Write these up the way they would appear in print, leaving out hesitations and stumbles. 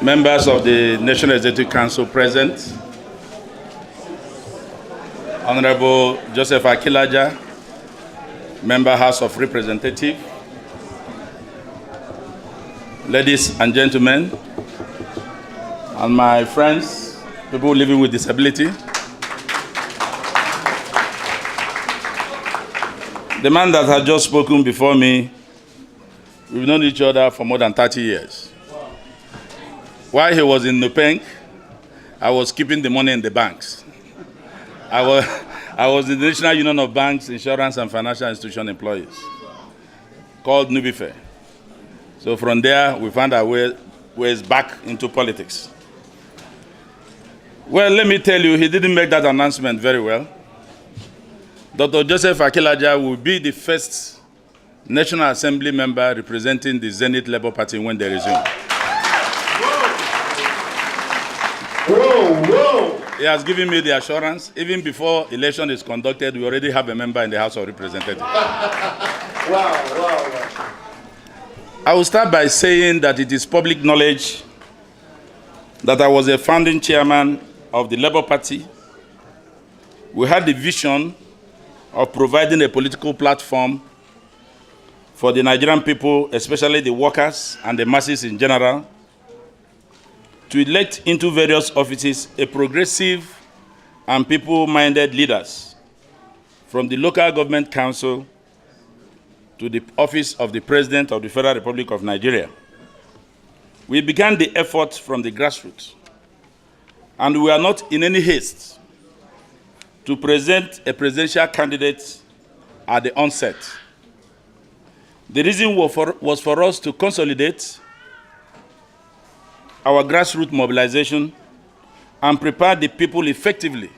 members of the National Executive Council present, Honorable Joseph Akilaja, Member House of Representatives, ladies and gentlemen, and my friends, people living with disability. The man that had just spoken before me, we've known each other for more than 30 years. While he was in Nupeng, I was keeping the money in the banks. I was in the National Union of Banks, Insurance and Financial Institution Employees, called Nubife. So from there, we found our ways back into politics. Well, let me tell you, he didn't make that announcement very well. Dr. Joseph Akilaja will be the first National Assembly member representing the Zenith Labour Party when they resume. He has given me the assurance, even before election is conducted, we already have a member in the House of Representatives. Wow. I will start by saying that it is public knowledge that I was a founding chairman of the Labour Party. We had the vision of providing a political platform for the Nigerian people, especially the workers and the masses in general, to elect into various offices a progressive and people-minded leaders from the local government council to the office of the President of the Federal Republic of Nigeria. We began the effort from the grassroots, and we are not in any haste to present a presidential candidate at the onset. The reason was for us to consolidate our grassroots mobilization and prepare the people effectively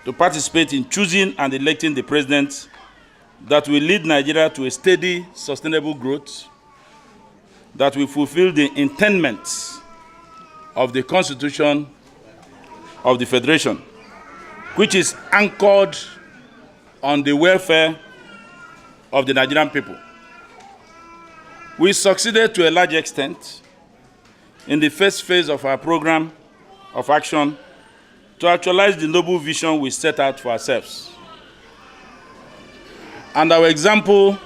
to participate in choosing and electing the president that will lead Nigeria to a steady, sustainable growth that will fulfill the intendments of the Constitution of the Federation, which is anchored on the welfare of the Nigerian people. We succeeded to a large extent in the first phase of our program of action to actualize the noble vision we set out for ourselves. And our example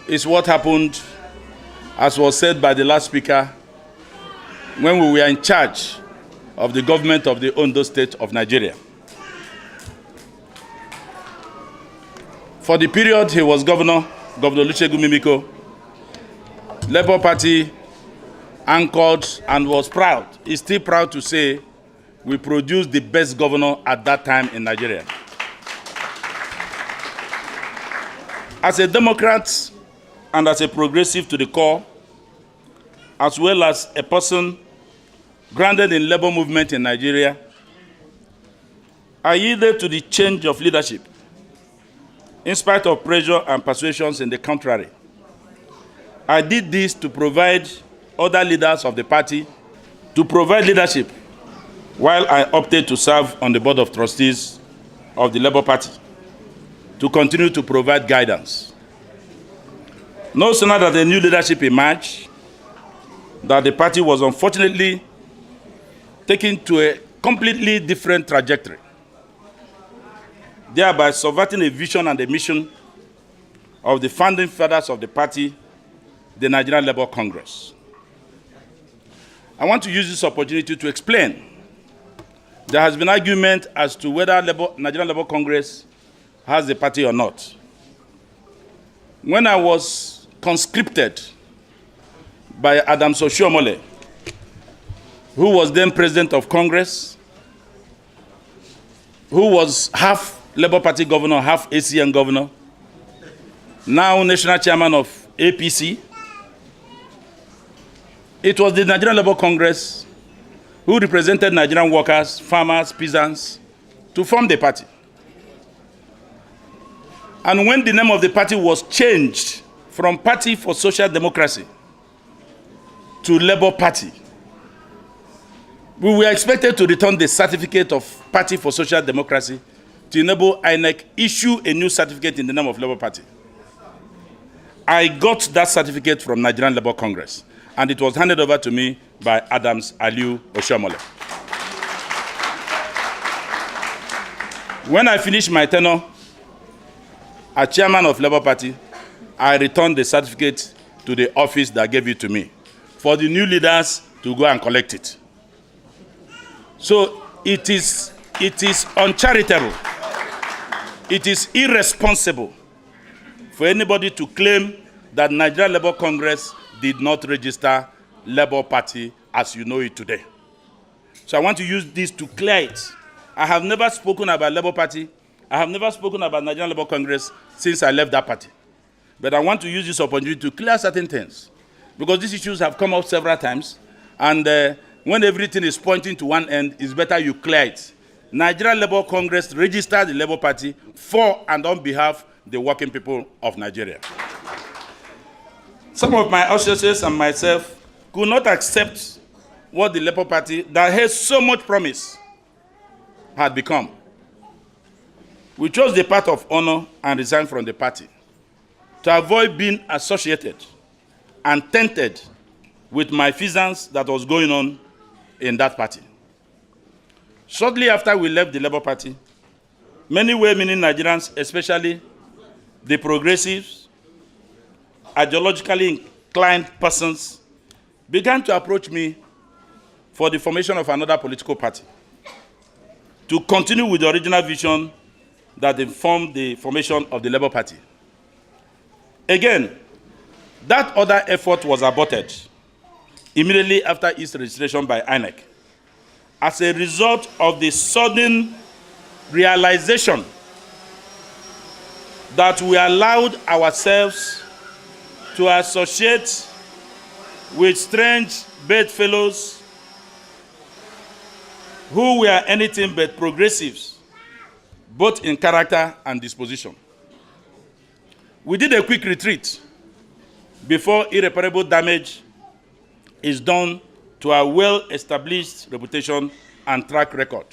is what happened, as was said by the last speaker, when we were in charge of the government of the Ondo State of Nigeria. For the period he was Governor Olusegun Mimiko, Labour Party anchored and was proud, is still proud to say, we produced the best governor at that time in Nigeria. As a Democrat and as a progressive to the core, as well as a person grounded in labor movement in Nigeria, I yielded to the change of leadership in spite of pressure and persuasions in the contrary. I did this to provide other leaders of the party to provide leadership while I opted to serve on the board of trustees of the Labour Party to continue to provide guidance. No sooner that the new leadership emerged, that the party was unfortunately taken to a completely different trajectory, thereby subverting a vision and a mission of the founding fathers of the party, the Nigerian Labour Congress. I want to use this opportunity to explain. There has been argument as to whether Nigerian Labour Congress has a party or not. When I was conscripted by Adam Oshiomhole, who was then President of Congress, who was half Labour Party governor, half ACN governor, now national chairman of APC, it was the Nigerian Labour Congress who represented Nigerian workers, farmers, peasants, to form the party. And when the name of the party was changed from Party for Social Democracy to Labour Party, we were expected to return the certificate of Party for Social Democracy to enable INEC issue a new certificate in the name of Labour Party. I got that certificate from Nigerian Labour Congress. and it was handed over to me by Adams Aliu Oshomole. When I finished my tenure as chairman of Labour Party, I returned the certificate to the office that gave it to me for the new leaders to go and collect it. So it is uncharitable, it is irresponsible for anybody to claim that Nigeria Labour Congress did not register Labour Party as you know it today. So I want to use this to clear it. I have never spoken about Labour Party. I have never spoken about Nigerian Labour Congress since I left that party. But I want to use this opportunity to clear certain things, because these issues have come up several times, and when everything is pointing to one end, it's better you clear it. Nigerian Labour Congress registered the Labour Party for and on behalf of the working people of Nigeria. Some of my associates and myself could not accept what the Labour Party, that has so much promise, had become. We chose the path of honor and resigned from the party to avoid being associated and tainted with malfeasance that was going on in that party. Shortly after we left the Labour Party, many well-meaning Nigerians, especially the progressives, ideologically inclined persons, began to approach me for the formation of another political party to continue with the original vision that informed the formation of the Labour Party. Again, that other effort was aborted immediately after its registration by INEC as a result of the sudden realization that we allowed ourselves to associate with strange bedfellows who were anything but progressives, both in character and disposition. We did a quick retreat before irreparable damage is done to our well-established reputation and track record.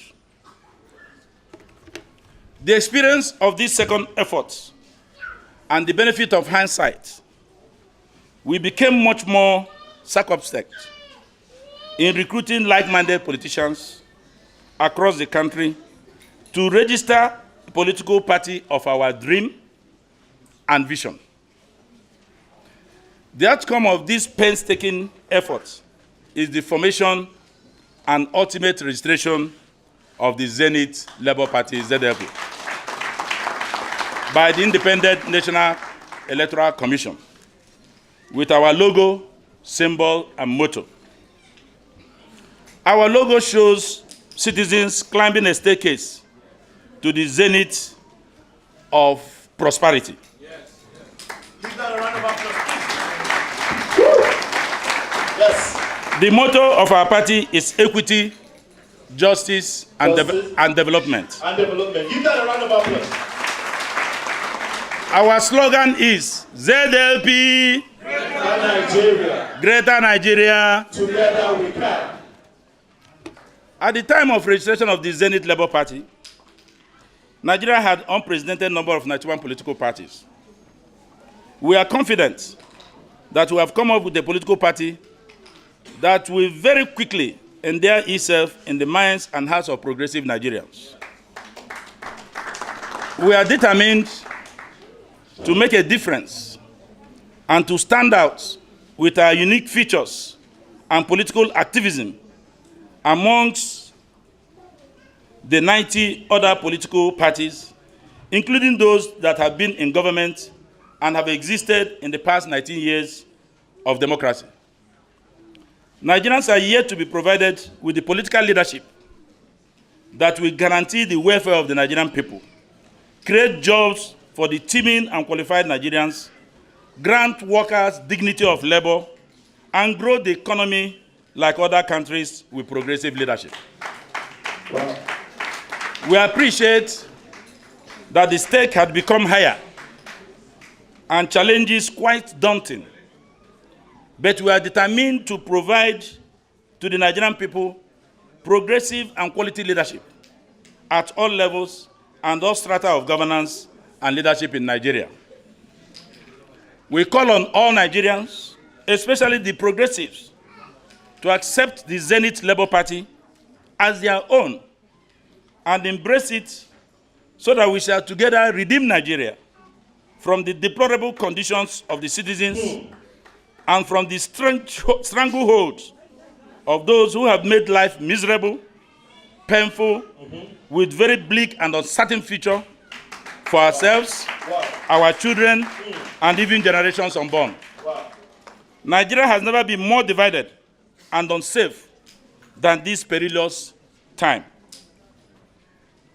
The experience of this second effort and the benefit of hindsight, we became much more circumspect in recruiting like-minded politicians across the country to register a political party of our dream and vision. The outcome of this painstaking effort is the formation and ultimate registration of the Zenith Labour Party, ZLP, by the Independent National Electoral Commission, with our logo, symbol, and motto. Our logo shows citizens climbing a staircase to the zenith of prosperity. Yes. Give that a round of applause. Yes. The motto of our party is equity, justice, and development. And development. Give that a round of applause. Our slogan is ZLP, Greater Nigeria. Greater Nigeria. Together we can. At the time of registration of the Zenith Labour Party, Nigeria had an unprecedented number of 91 political parties. We are confident that we have come up with a political party that will very quickly endear itself in the minds and hearts of progressive Nigerians. We are determined to make a difference and to stand out with our unique features and political activism amongst the 90 other political parties, including those that have been in government and have existed in the past 19 years of democracy. Nigerians are yet to be provided with the political leadership that will guarantee the welfare of the Nigerian people, create jobs for the teeming and qualified Nigerians, grant workers dignity of labor, and grow the economy like other countries with progressive leadership. Wow. We appreciate that the stake had become higher and challenges quite daunting, but we are determined to provide to the Nigerian people progressive and quality leadership at all levels and all strata of governance and leadership in Nigeria. We call on all Nigerians especially the progressives, to accept the Zenith Labour Party as their own and embrace it so that we shall together redeem Nigeria from the deplorable conditions of the citizens and from the stranglehold of those who have made life miserable, painful, with very bleak and uncertain future for ourselves, our children, and even generations unborn. Nigeria has never been more divided and unsafe than this perilous time.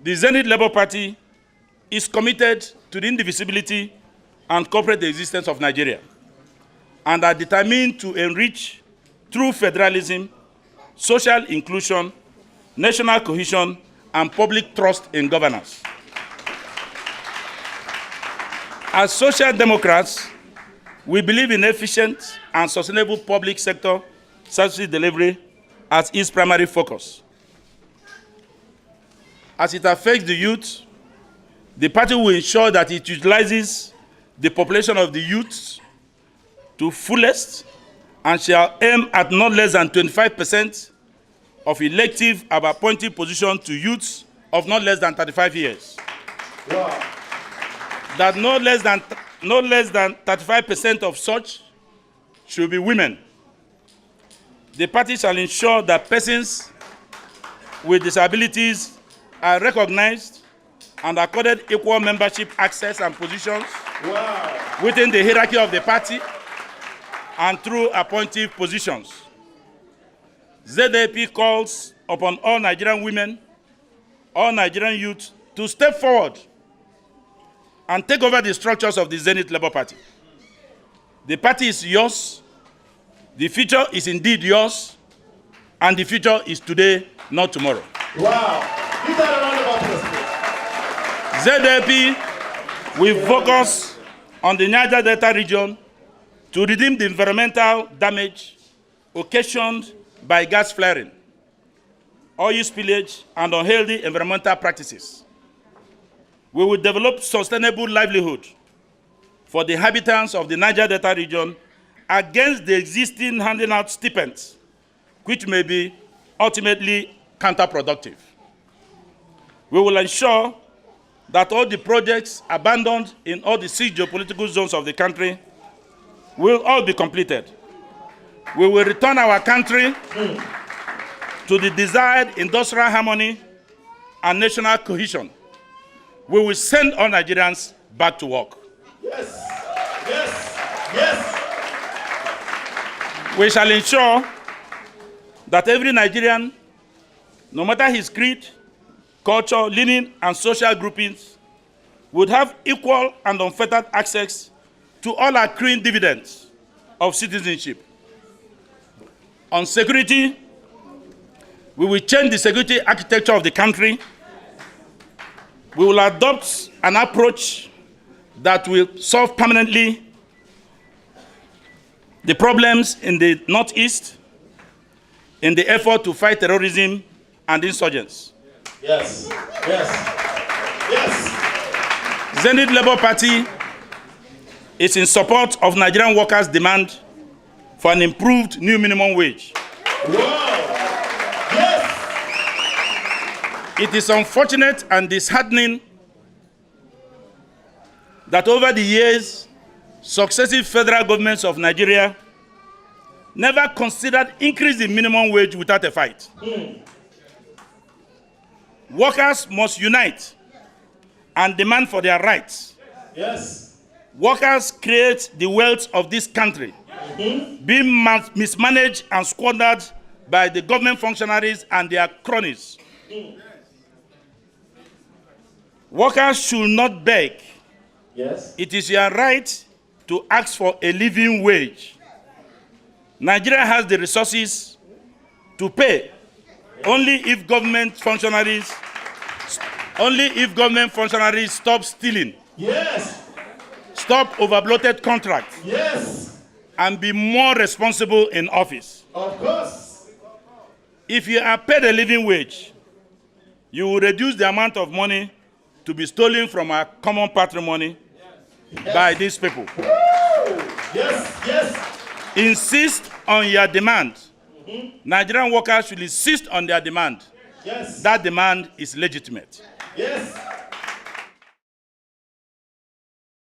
The Zenith Labour Party is committed to the indivisibility and corporate existence of Nigeria and are determined to enrich through federalism, social inclusion, national cohesion, and public trust in governance. As social democrats, we believe in efficient and sustainable public sector service delivery as its primary focus. As it affects the youth, the party will ensure that it utilizes the population of the youth to fullest and shall aim at not less than 25% of elective and appointed positions to youths of not less than 35 years. Wow. That no less than 35% of such should be women. The party shall ensure that persons with disabilities are recognized and accorded equal membership access and positions within the hierarchy of the party and through appointed positions. ZAP calls upon all Nigerian women, all Nigerian youth to step forward and take over the structures of the Zenith Labour Party. The party is yours, the future is indeed yours, and the future is today, not tomorrow. Wow. Give that a round of applause. ZAP will focus on the Niger Delta region to redeem the environmental damage occasioned by gas flaring, oil spillage, and unhealthy environmental practices. We will develop sustainable livelihood for the inhabitants of the Niger Delta region against the existing handing out stipends, which may be ultimately counterproductive. We will ensure that all the projects abandoned in all the 6 geopolitical zones of the country will all be completed. We will return our country to the desired industrial harmony and national cohesion. We will send all Nigerians back to work. Yes. Yes. Yes. We shall ensure that every Nigerian, no matter his creed, culture, leaning, and social groupings, would have equal and unfettered access to all accruing dividends of citizenship. On security, we will change the security architecture of the country. We will adopt an approach that will solve permanently the problems in the Northeast in the effort to fight terrorism and insurgents. Yes. Yes. Yes. Zenith Labour Party is in support of Nigerian workers' demand for an improved new minimum wage. Wow. Yes. It is unfortunate and disheartening that over the years, successive federal governments of Nigeria never considered increasing minimum wage without a fight. Workers must unite and demand for their rights. Yes. Workers create the wealth of this country, being mismanaged and squandered by the government functionaries and their cronies. Workers should not beg. Yes. It is your right to ask for a living wage. Nigeria has the resources to pay only if government functionaries stop stealing. Yes. Stop over-bloated contracts. Yes. And be more responsible in office. Of course. If you are paid a living wage, you will reduce the amount of money to be stolen from our common patrimony by these people. Yes. Yes. insist on your demand. Nigerian workers should insist on their demand. Yes. That demand is legitimate. Yes.